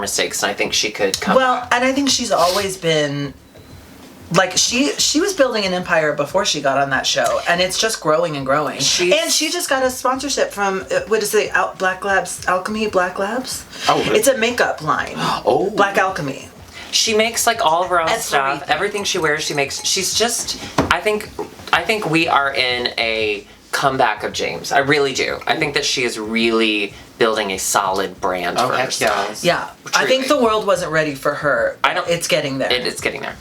mistakes, and I think she could come back. And I think she's always been, like, she was building an empire before she got on that show, and it's just growing and growing. And she just got a sponsorship from, what is it, Black Labs, Alchemy, Black Labs? Oh, really? It's a makeup line. Oh. Black Alchemy. She makes, like, all of her own That's stuff. Everything she wears, she makes. She's just, I think we are in a comeback of James. I really do. I think that she is really building a solid brand for herself. Yeah. I think the world wasn't ready for her. It's getting there. It's getting there.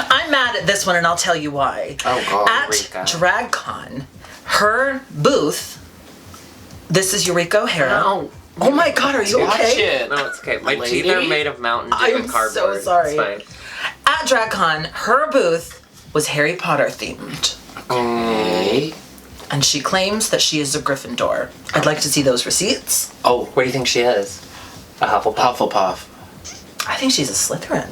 I'm mad at this one, and I'll tell you why. Oh, God, At Eureka. DragCon, her booth, this is Eureka O'Hara. Ow. Oh my God, are you Watch okay? it. No, it's okay. My Lady? teeth are made of Mountain Dew and I'm cardboard. so sorry. It's fine. At DragCon, her booth was Harry Potter themed. Okay. And she claims that she is a Gryffindor. I'd like to see those receipts. Oh, what do you think she is? A Hufflepuff? Hufflepuff. I think she's a Slytherin.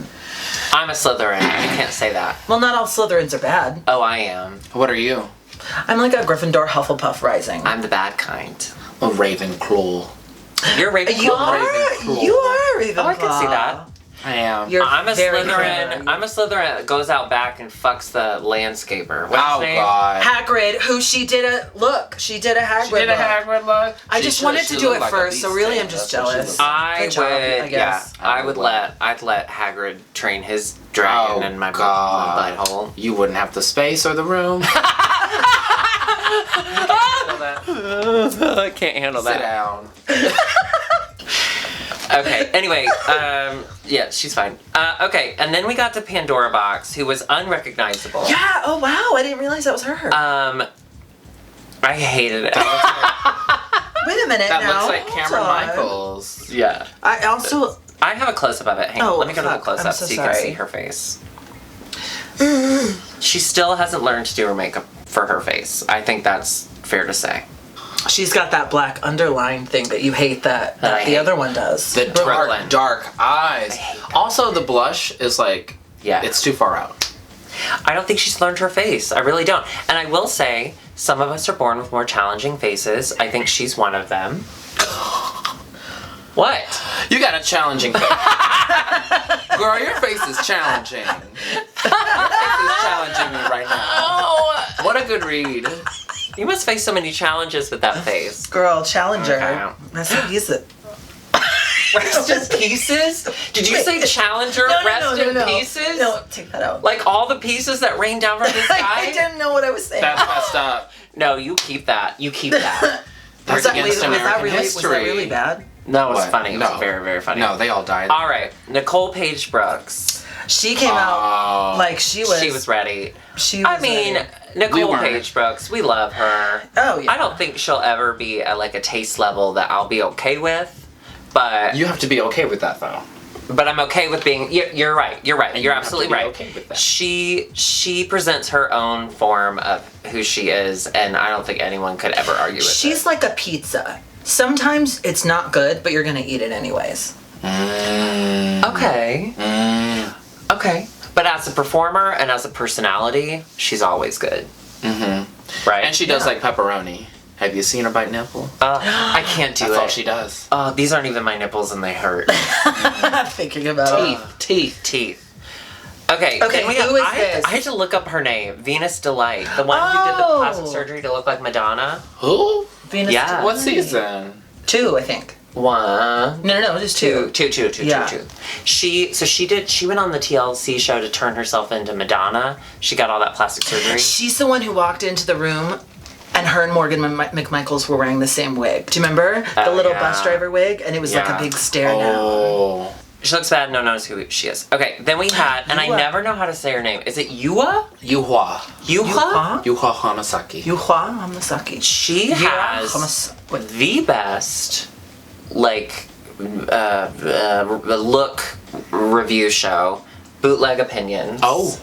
I'm a Slytherin. I can't say that. Well, not all Slytherins are bad. Oh, I am. What are you? I'm like a Gryffindor Hufflepuff rising. I'm the bad kind. A Ravenclaw. You're Ravenclaw. You are? Ravenclaw. You are a Ravenclaw. Oh, I could see that. I am. You're I'm a very Slytherin. clever. I'm a Slytherin that goes out back and fucks the landscaper. What's Oh his name? God. Hagrid, who she did a Hagrid She did a look. Hagrid look. I just wanted to do it first, so really I'm just That's what she jealous. looked I Good job, I would, guess. I'd let Hagrid train his dragon in my God. butthole. You wouldn't have the space or the room. I can't handle Sit that. down. Okay, anyway, yeah, she's fine. Okay, and then we got to Pandora Box, who was unrecognizable. Yeah, oh wow, I didn't realize that was her. I hated it. Wait a minute That now. looks like hold Cameron on. Michaels. Yeah. I also... I have a close-up of it. Hang on, Oh, let me go to the fuck, close-up I'm so so you can sorry. see her face. She still hasn't learned to do her makeup for her face. I think that's fair to say. She's got that black underline thing that you hate that That I the hate. other one does. The Brooklyn. dark eyes. Also, the blush is like, Yeah. it's too far out. I don't think she's learned her face. I really don't. And I will say, some of us are born with more challenging faces. I think she's one of them. What? You got a challenging face. Girl, your face is challenging. Your face is challenging me right now. Oh! What a good read. You must face so many challenges with that face. Girl, Challenger. Okay. Rest in peace. Rest in pieces? Did you say Challenger rest in pieces? No, take that out. Like all the pieces that rain down from the I sky? didn't know what I was saying. That's messed up. No, you keep that. You keep that. That's was against that American really, history. Was that really bad? No, it was What? funny. It was No. very, very funny. No, they all died. All right. Nicole Paige Brooks. She came out like she was. She was ready. She was I mean, ready. Nicole weren't. Paige Brooks, we love her. Oh, yeah. I don't think she'll ever be at like a taste level that I'll be okay with, but You have to be okay with that, though. I'm okay with being. You're right. You're right. And You're you have to absolutely be right. okay with that. She presents her own form of who she is, and I don't think anyone could ever argue with She's it. like a pizza. Sometimes it's not good, but you're gonna eat it anyways. Okay. Okay. But as a performer and as a personality, she's always good. Mm-hmm. Right? And she does like pepperoni. Have you seen her bite nipple? I can't do That's it. all she does. These aren't even my nipples and they hurt. Thinking about it. Teeth. Okay, Okay, can we who is this? I had to look up her name. Venus Delight. The one who did the Oh. plastic surgery to look like Madonna. Who? Venus Yeah. What season? 2, I think. One. No, just 2. Two. Yeah. She went on the TLC show to turn herself into Madonna. She got all that plastic surgery. She's the one who walked into the room and her and Morgan McMichaels were wearing the same wig. Do you remember? The little yeah. bus driver wig? And it was like Yeah. a big stare down. Oh. She looks bad, no one knows who she is. Okay, then we had, and I Yua. never know how to say her name. Is it Yua? Yuhua. Yuha? Yuhua Hamasaki. Yuhua Hamasaki. She has the best, like, look review show, Bootleg Opinions. Oh.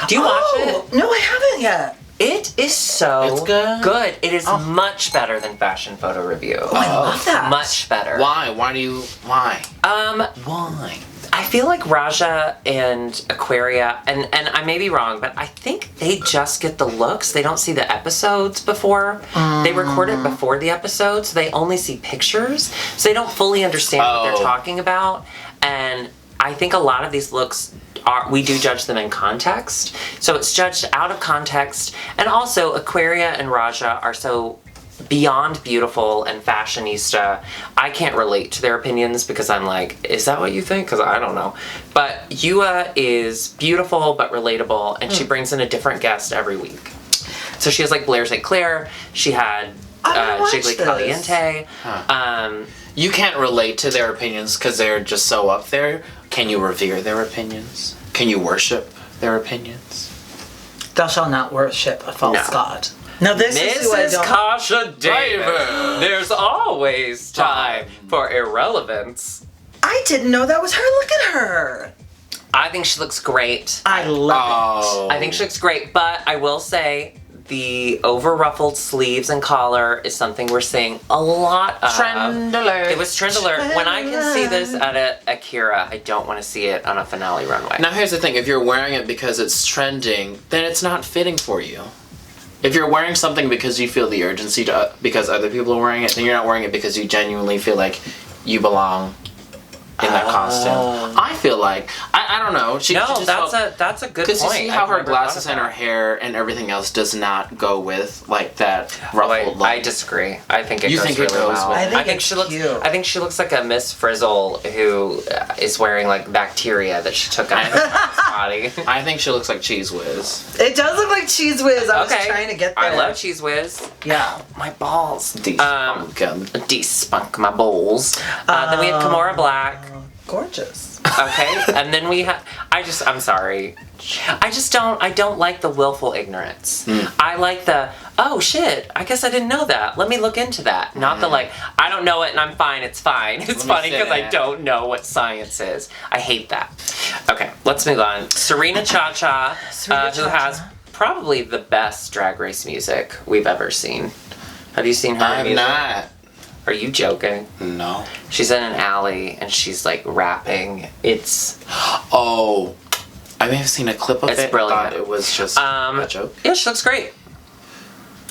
Do you watch it? No, I haven't yet. It is so It's good? It is much better than Fashion Photo Review. Oh, I love that. Much better. Why? Why? Um, Why? I feel like Raja and Aquaria, and I may be wrong, but I think they just get the looks. They don't see the episodes before. They record it before the episodes. So they only see pictures. So they don't fully understand what they're talking about. And I think a lot of these looks we do judge them in context. So it's judged out of context. And also Aquaria and Raja are so beyond beautiful and fashionista. I can't relate to their opinions because I'm like, is that what you think? Because I don't know. But Yua is beautiful but relatable, and she brings in a different guest every week. So she has like Blair St. Clair. She had Jiggly Caliente. You can't relate to their opinions because they're just so up there. Can you revere their opinions? Can you worship their opinions? Thou shalt not worship a false god. Now this is who I Mrs. don't... Kasha David. There's always time for irrelevance. I didn't know that was her. Look at her. I think she looks great. I love it. I think she looks great, but I will say the over-ruffled sleeves and collar is something we're seeing a lot of. Trend alert. It was trend alert. When I can see this at a Akira, I don't want to see it on a finale runway. Now here's the thing, if you're wearing it because it's trending, then it's not fitting for you. If you're wearing something because you feel the urgency because other people are wearing it, then you're not wearing it because you genuinely feel like you belong in that costume. I feel like I don't know. That's a good point. Because you see how her glasses and her hair and everything else does not go with like that ruffled look. I disagrody. I think it You goes think it really goes well. with- I think she it's looks. cute. I think she looks like a Miss Frizzle who is wearing like bacteria that she took out of her body. I think she looks like Cheese Whiz. It does look like Cheese Whiz. I was trying to get there. I love Cheese Whiz. Yeah. My balls. Despunk My balls. Then we had Kimora Black. Gorgeous. Okay, and then we have. I'm sorry. I don't like the willful ignorance. I like the, oh shit, I guess I didn't know that. Let me look into that. Not the like, I don't know it and I'm fine, it's fine. It's funny because I don't know what science is. I hate that. Okay, let's move on. Serena Cha-Cha, who has probably the best Drag Race music we've ever seen. Have you seen her I'm music? not. Are you joking? No. She's in an alley and she's like rapping. It's... Oh. I may have seen a clip of it. It's brilliant. I thought it was just a joke. Yeah, she looks great.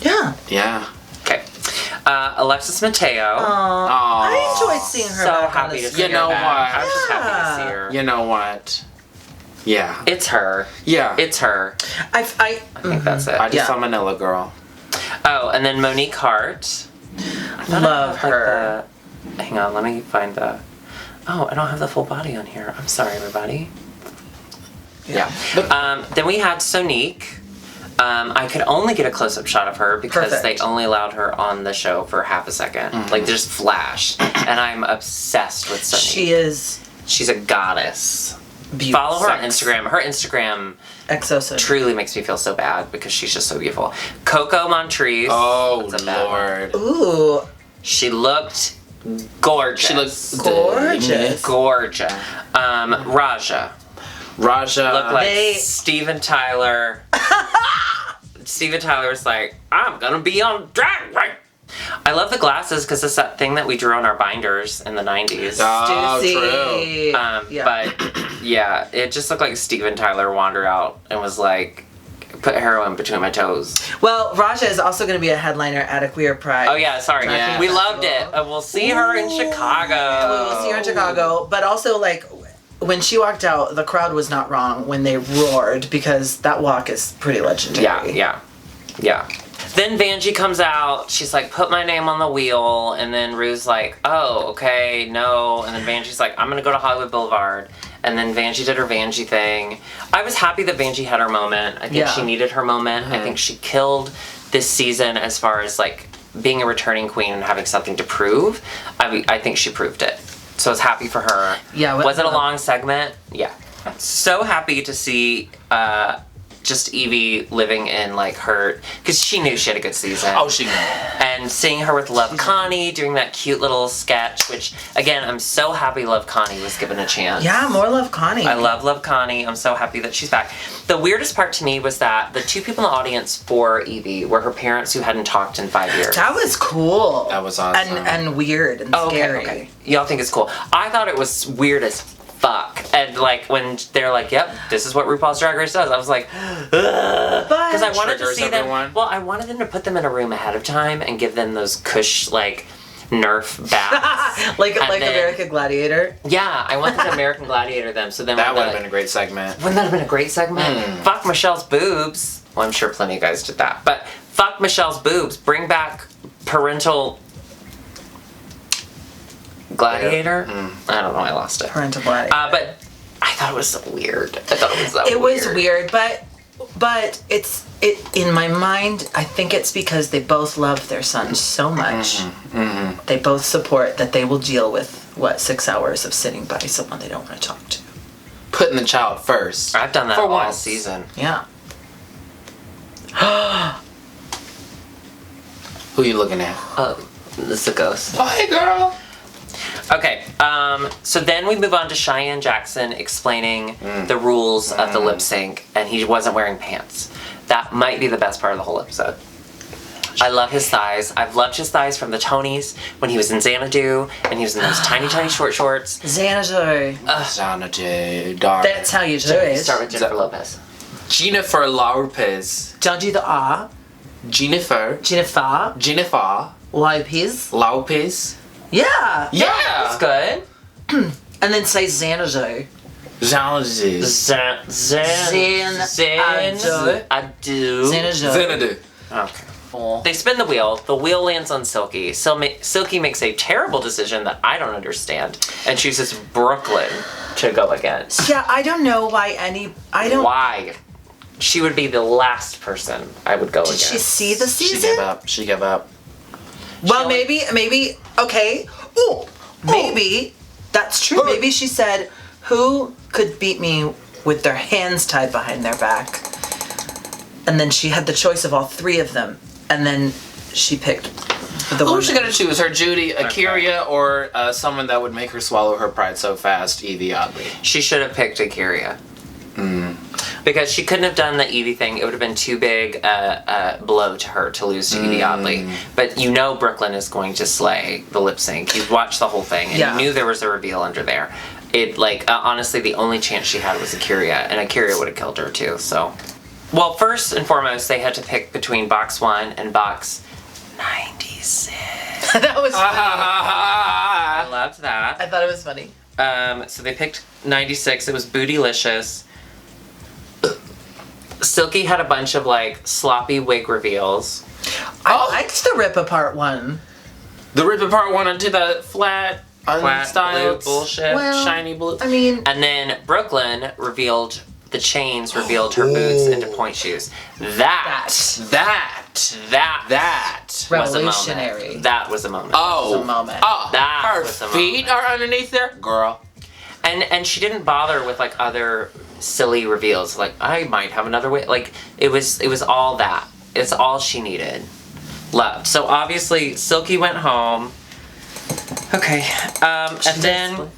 Yeah. Yeah. Okay. Alexis Mateo. I enjoyed seeing her. So back happy on to the see her You know back. what? I was just happy to see her. You know what? Yeah. It's her. Yeah. It's her. I think that's it. I just saw Manila Girl. Oh, and then Monique Hart. love her. Hang on, let me find the... Oh, I don't have the full body on here. I'm sorry, everybody. Yeah. Then we had Sonique. I could only get a close-up shot of her because Perfect. they only allowed her on the show for half a second. Like, just flash. And I'm obsessed with Sonique. She's a goddess. Beautiful. Follow her on Instagram. Her Instagram truly makes me feel so bad because she's just so beautiful. Coco Montrese. Oh, Lord. Ooh. She looked gorgeous. She looked gorgeous. Raja. Looked like Steven Tyler. Steven Tyler's like, I'm gonna be on Drag Race. I love the glasses because it's that thing that we drew on our binders in the 90s. Oh, Dixie. true. But yeah, it just looked like Steven Tyler wandered out and was like, put heroin between my toes. Well, Raja is also going to be a headliner at a Queer Pride. Oh yeah, sorry. Yeah. We loved it. We'll see her in Chicago. We'll see her in Chicago. But also, like, when she walked out, the crowd was not wrong when they roared because that walk is pretty legendary. Yeah. Then Vanjie comes out, she's like, put my name on the wheel, and then Rue's like, oh, okay, no, and then Vanjie's like, I'm gonna go to Hollywood Boulevard, and then Vanjie did her Vanjie thing. I was happy that Vanjie had her moment. I think she needed her moment. I think she killed this season as far as, like, being a returning queen and having something to prove. I think she proved it. So I was happy for her. Yeah. Was it a long segment? Yeah. So happy to see, just Evie living in, like, her... Because she knew she had a good season. Oh, she knew. And seeing her with Love Connie, doing that cute little sketch, which, again, I'm so happy Love Connie was given a chance. Yeah, more Love Connie. I love Connie. I'm so happy that she's back. The weirdest part to me was that the two people in the audience for Evie were her parents who hadn't talked in 5 years. That was cool. That was awesome. And weird and scary. Okay. Y'all think it's cool. I thought it was weird as fuck. And like when they're like, "Yep, this is what RuPaul's Drag Race does," I was like, because I wanted to see them. Well, I wanted them to put them in a room ahead of time and give them those cush like Nerf baths, like American Gladiator. Yeah, I wanted to American Gladiator them. So then that would have been a great segment. Wouldn't that have been a great segment? Fuck Michelle's boobs. Well, I'm sure plenty of guys did that, but fuck Michelle's boobs. Bring back parental Gladiator. I don't know. I lost it. Parental Gladiator. But I thought it was so weird. I thought it was so It weird. was weird, but it in my mind. I think it's because they both love their son so much. They both support that they will deal with 6 hours of sitting by someone they don't want to talk to. Putting the child first. I've done that for all once. season. Yeah. Who you looking at? This is a ghost. Oh, hey, girl. Okay, so then we move on to Cheyenne Jackson explaining the rules of the lip sync, and he wasn't wearing pants. That might be the best part of the whole episode. I love his thighs. I've loved his thighs from the Tonys when he was in Xanadu, and he was in those tiny, tiny short shorts. Xanadu. Xanadu, darling. That's how you do it. Start with Jennifer Lopez. Jennifer Lopez. Don't do the R. Jennifer. Jennifer Lopez. Lopez. Yeah. Yeah. That's good. And then say Xanadu. Xanadu. Xanadu. Okay. They spin the wheel. The wheel lands on Silky. Silky makes a terrible decision that I don't understand and chooses Brooklyn to go against. Yeah, I don't know why Why? She would be the last person I would go against. Did she see the season? She gave up. Well, maybe, okay. Oh, maybe that's true. Maybe she said, who could beat me with their hands tied behind their back? And then she had the choice of all three of them. And then she picked the one. Who's she gonna choose? Her Judy, Akira, or someone that would make her swallow her pride so fast, Evie Oddly? She should have picked Akira. Because she couldn't have done the Evie thing. It would have been too big a blow to her to lose to Evie Oddly. But you know Brooklyn is going to slay the lip sync. You've watched the whole thing, and you knew there was a reveal under there. It honestly, the only chance she had was Akira, and Akira would have killed her too. So, well, first and foremost, they had to pick between box 1 and box 96. That was funny. I loved that. I thought it was funny. So they picked 96. It was Bootylicious. Silky had a bunch of sloppy wig reveals. I liked the rip apart one. The rip apart one into the flat unstyled blue bullshit. Well, shiny blue. I mean, And then Brooklyn revealed the chains, revealed her boots into point shoes. That was a revolutionary. moment. That was a moment. Oh, a moment. Oh, That her was a feet moment. are underneath there, girl. And she didn't bother with other silly reveals. I might have another way. It was all that. It's all she needed. Love. So obviously Silky went home. Okay. And then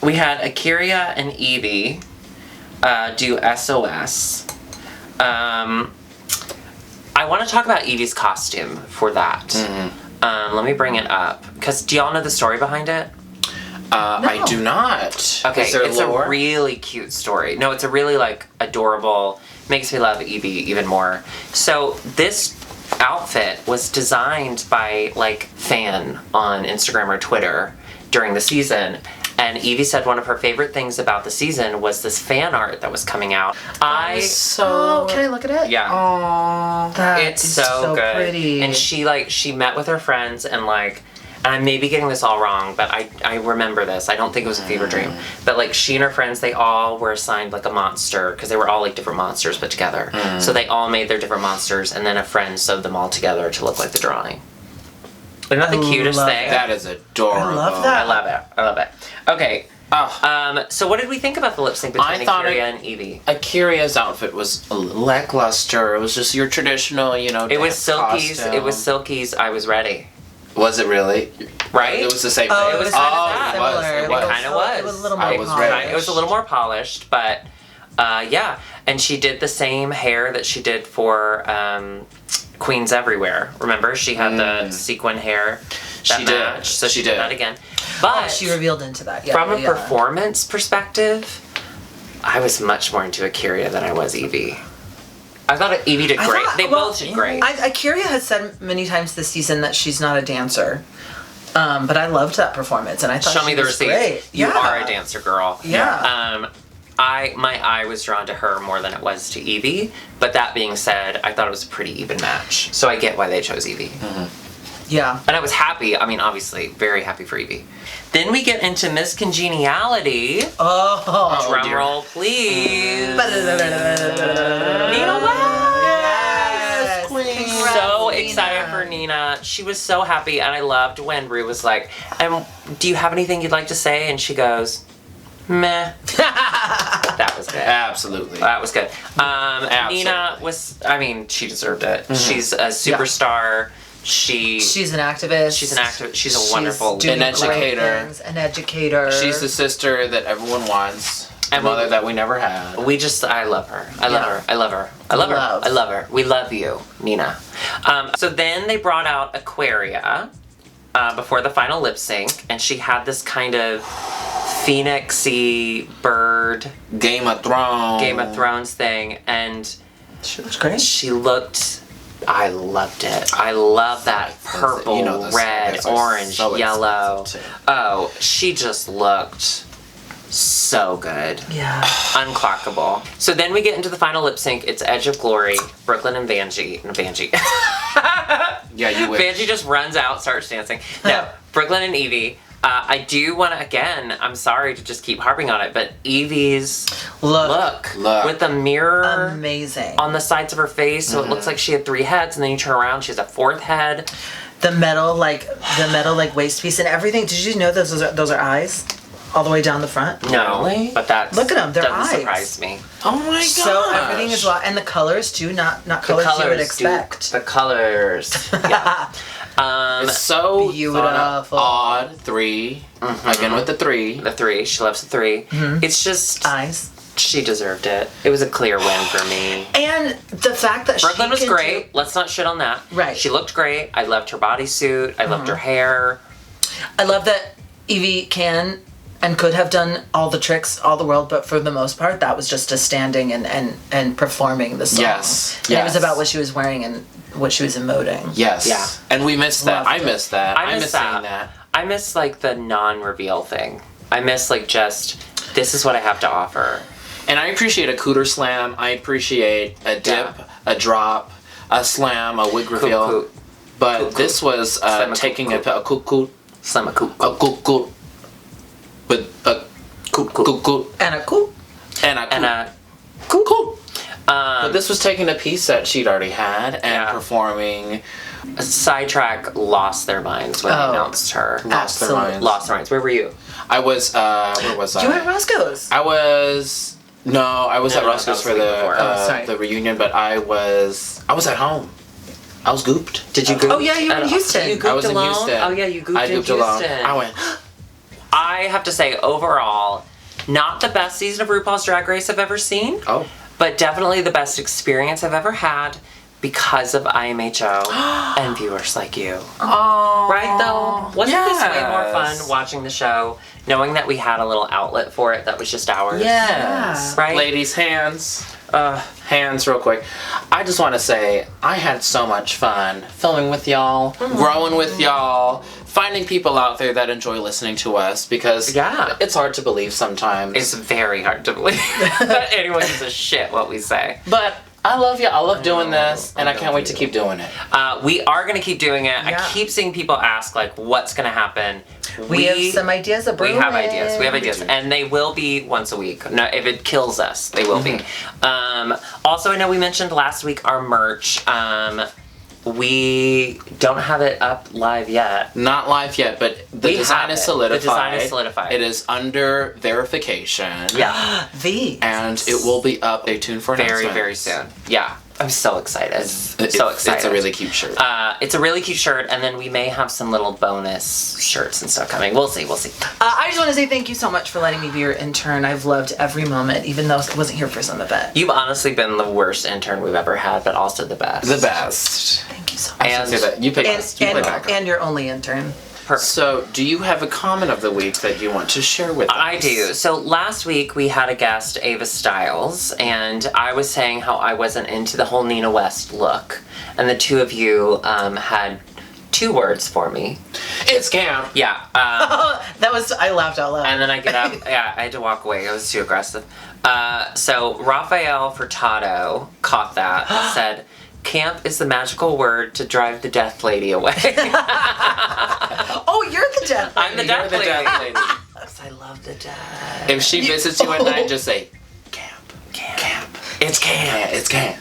we had Akira and Evie do SOS. I want to talk about Evie's costume for that. Let me bring it up. Because do y'all know the story behind it? I do not. Okay, Is there it's lore? a really cute story. No, it's a really adorable, makes me love Evie even more. So this outfit was designed by fan on Instagram or Twitter during the season. And Evie said one of her favorite things about the season was this fan art that was coming out. can I look at it? Yeah. Aww, that It's is so good. pretty. And she met with her friends and and I may be getting this all wrong, but I remember this. I don't think it was a fever dream. But she and her friends, they all were assigned a monster because they were all different monsters put together. So they all made their different monsters, and then a friend sewed them all together to look like the drawing. Isn't that the cutest thing? That is adorable. I love that. I love it. Okay. So what did we think about the lip sync between Akira and Evie? Akira's outfit was a little lackluster. It was just your traditional, It was Silky's. costume. It was Silky's. I Was Ready. Was it really? Right? It was the same Oh, thing. it was similar. It kind of was. It was a little more I was polished. ready. It was a little more polished, but yeah. And she did the same hair that she did for Queens Everywhere. Remember, she had the sequin hair. That She did. matched, so she She did did. that again. But she revealed into that. Yeah, from a yeah. performance perspective, I was much more into Akira than I was Evie. I thought Evie did great. They both did great. Akira has said many times this season that she's not a dancer. But I loved that performance, and I thought Show me the receipt. Great. You are a dancer, girl. Yeah. My eye was drawn to her more than it was to Evie. But that being said, I thought it was a pretty even match. So I get why they chose Evie. Yeah. And I was happy. I mean, obviously, very happy for Evie. Then we get into Miss Congeniality. Oh. Drum roll, please. Nina Yes. Queen. So excited for Nina. She was so happy, and I loved when Rue was like, do you have anything you'd like to say? And she goes, meh. That was good. Absolutely. That was good. Nina was, I mean, she deserved it. She's a superstar. She's an activist. She's a wonderful an educator. An educator. She's the sister that everyone wants. A mother that we never had. I love her. I love her. I love her. I love her. I love her. We love you, Nina. So then they brought out Aquaria before the final lip sync, and she had this kind of phoenixy bird Game of Thrones thing, and she looks great. She looked. I loved it. I love that purple, red, orange, yellow. Oh, she just looked so good. Yeah. Unclockable. So then we get into the final lip sync. It's Edge of Glory, Brooklyn and Vanjie. Yeah, you wish. Vanjie just runs out, starts dancing. No, Brooklyn and Evie. I do want to, again, I'm sorry to just keep harping on it, but Evie's look with the mirror amazing on the sides of her face, so it looks like she had 3 heads, and then you turn around, she has a 4th head. The metal waist piece and everything. Did you know those are eyes? All the way down the front? No, really? But that's look at them. They're doesn't eyes. surprise me. Oh my god! So everything is and the colors too, not colors you would expect. The colors. Yeah. It's so beautiful. Odd 3. Again with the 3. The 3. She loves the 3. It's just eyes. She deserved it. It was a clear win for me. And the fact that Brooklyn was great. Let's not shit on that. Right. She looked great. I loved her bodysuit. I loved her hair. I love that Evie can and could have done all the tricks, all the world, but for the most part, that was just a standing and performing the song. Yes. And it was about what she was wearing and what she was emoting. Yes. Yeah. And we missed that. I missed that. I miss seeing that. I miss, like, the non-reveal thing. I miss, like, just, this is what I have to offer. And I appreciate a cooter slam. I appreciate a dip, a drop, a slam, a wig reveal. But this was taking a coot. Slam a coot. A coot. With a coot. And a cool. And a coot. But this was taking a piece that she'd already had and performing. Sidetrack lost their minds when they announced her. Lost their minds. Where were you? I was, where was I? You were at Roscoe's. I was at Roscoe's for the reunion, but I was at home. I was gooped. Did you goop? Oh yeah, you were in Houston. You gooped I was alone? in Houston. Oh yeah, you gooped I in gooped Houston. alone. I went. I have to say, overall, not the best season of RuPaul's Drag Race I've ever seen. Oh. But definitely the best experience I've ever had because of IMHO and viewers like you. Oh. Right, though? Wasn't this way more fun watching the show, knowing that we had a little outlet for it that was just ours? Yes. Right? Ladies, hands real quick. I just want to say, I had so much fun filming with y'all, growing with y'all, finding people out there that enjoy listening to us, because it's hard to believe sometimes. It's very hard to believe that anyone gives a shit what we say. But I love you. I love doing this, and I can't wait to keep doing it. We are going to keep doing it. I keep seeing people ask, like, what's going to happen? We have some ideas of brewing. We have ideas. And they will be once a week. No, if it kills us, they will be. Also, I know we mentioned last week our merch. We don't have it up live yet. Not live yet, but the design is solidified. The design is solidified. It is under verification. Yeah. And it will be up. Stay tuned for very, very soon. Yeah. I'm so excited. So excited. It's a really cute shirt. It's a really cute shirt, and then we may have some little bonus shirts and stuff coming. We'll see. I just want to say thank you so much for letting me be your intern. I've loved every moment, even though I wasn't here for some of it. You've honestly been the worst intern we've ever had, but also the best. The best. Thank you so much. And you pick us. You play back. And your only intern. Perfect. So, do you have a comment of the week that you want to share with us? I do. So last week we had a guest, Ava Styles, and I was saying how I wasn't into the whole Nina West look. And the two of you had 2 words for me. It's camp. Yeah. I laughed out loud. And then I get up. Yeah, I had to walk away. It was too aggressive. So Raphael Furtado caught that and said, camp is the magical word to drive the death lady away. Oh, you're the death lady. I'm the death lady. Because I love the death. If she visits you at night, just say, camp. It's camp. Yeah, it's camp.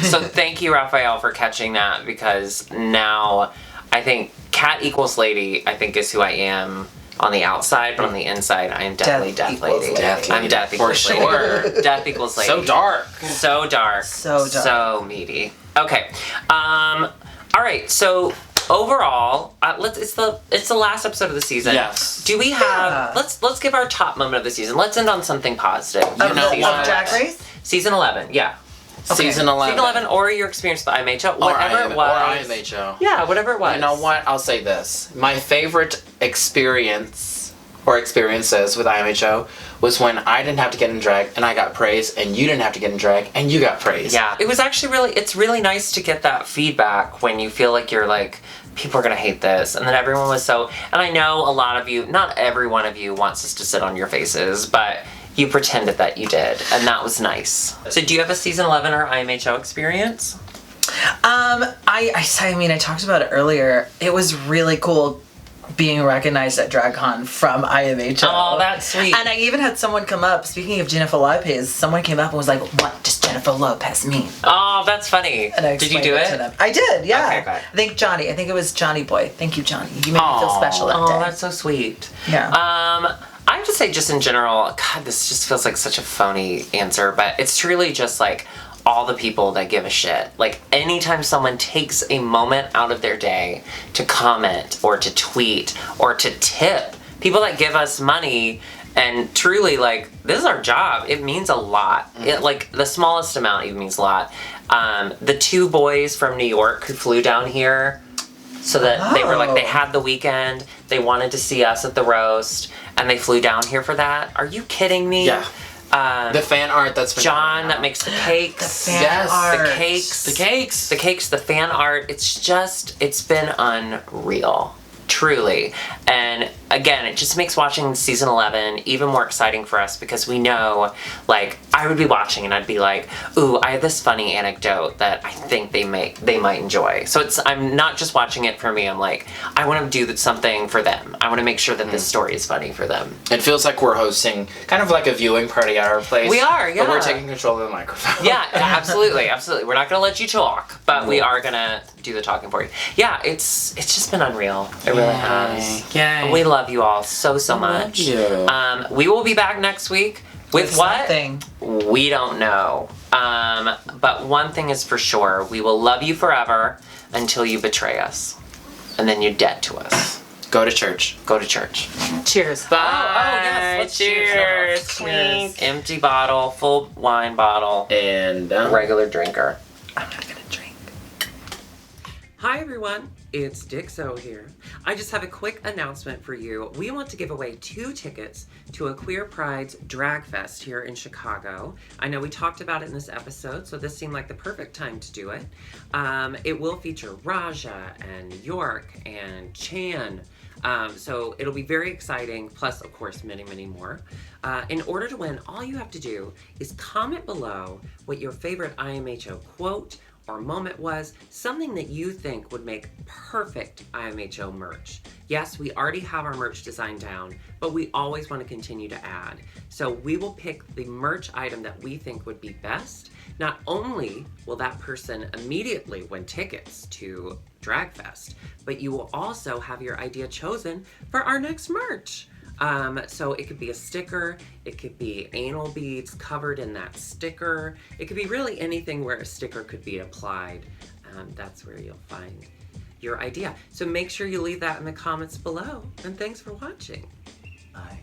So thank you, Raphael, for catching that, because now I think cat equals lady, I think, is who I am on the outside, but on the inside, I am definitely death lady. I'm death equals lady. For sure. Death equals lady. So dark. So dark. So dark. So meaty. Okay. All right. So overall, it's the last episode of the season. Yes. Do we have? Let's give our top moment of the season. Let's end on something positive. Of Drag Race? Season 11. Yeah. Okay. Season 11. Season 11, or your experience with IMHO, whatever it was. Or IMHO. Yeah, whatever it was. You know what? I'll say this. My favorite experience or experiences with IMHO was when I didn't have to get in drag and I got praise, and you didn't have to get in drag and you got praise. Yeah, it was actually it's really nice to get that feedback when you feel like you're like, people are gonna hate this, and then everyone was so, and I know a lot of you, not every one of you wants us to sit on your faces, but you pretended that you did, and that was nice. So do you have a season 11 or IMHO experience? I talked about it earlier. It was really cool being recognized at DragCon from IMHO. Oh, that's sweet. And I even had someone come up, speaking of Jennifer Lopez, someone came up and was like, what does Jennifer Lopez mean? Oh, that's funny. And I did you do explained to it? them. I did, yeah. Okay, good. I think it was Johnny Boy. Thank you, Johnny. You made me feel special that day. Oh, that's so sweet. Yeah. I have to say, just in general, God, this just feels like such a phony answer, but it's truly just like all the people that give a shit. Like, anytime someone takes a moment out of their day to comment or to tweet or to tip, people that give us money, and truly, like, this is our job. It means a lot. It, like, the smallest amount even means a lot. The 2 boys from New York who flew down here, so that they were like, they had the weekend, they wanted to see us at the roast, and they flew down here for that. Are you kidding me? Yeah. The fan art that's been John that makes the cakes. The fan art. The cakes, the fan art. It's been unreal. Truly. And again, it just makes watching season 11 even more exciting for us, because we know, like, I would be watching and I'd be like, ooh, I have this funny anecdote that I think they might enjoy. So I'm not just watching it for me, I'm like, I want to do something for them. I want to make sure that this story is funny for them. It feels like we're hosting kind of like a viewing party at our place. We are, yeah. But we're taking control of the microphone. Yeah, absolutely. We're not going to let you talk, but we are going to do the talking for you. Yeah, it's just been unreal. It really has. Yay. We love you all so much. We will be back next week with what? Something. We don't know. But one thing is for sure, we will love you forever until you betray us. And then you're dead to us. Go to church. Go to church. Cheers. Bye. Oh, yes. Let's cheers. Cheers. Empty bottle, full wine bottle, And regular drinker. I'm not gonna drink. Hi everyone, it's Dixo here. I just have a quick announcement for you. We want to give away 2 tickets to a Queer Pride's Drag Fest here in Chicago. I know we talked about it in this episode, so this seemed like the perfect time to do it. It will feature Raja and York and Chan. So it'll be very exciting, plus of course many, many more. In order to win, all you have to do is comment below what your favorite IMHO quote or moment was, something that you think would make perfect IMHO merch. Yes, we already have our merch design down, but we always want to continue to add. So we will pick the merch item that we think would be best. Not only will that person immediately win tickets to DragFest, but you will also have your idea chosen for our next merch. So it could be a sticker, it could be anal beads covered in that sticker, it could be really anything where a sticker could be applied. That's where you'll find your idea. So make sure you leave that in the comments below, and thanks for watching. Bye.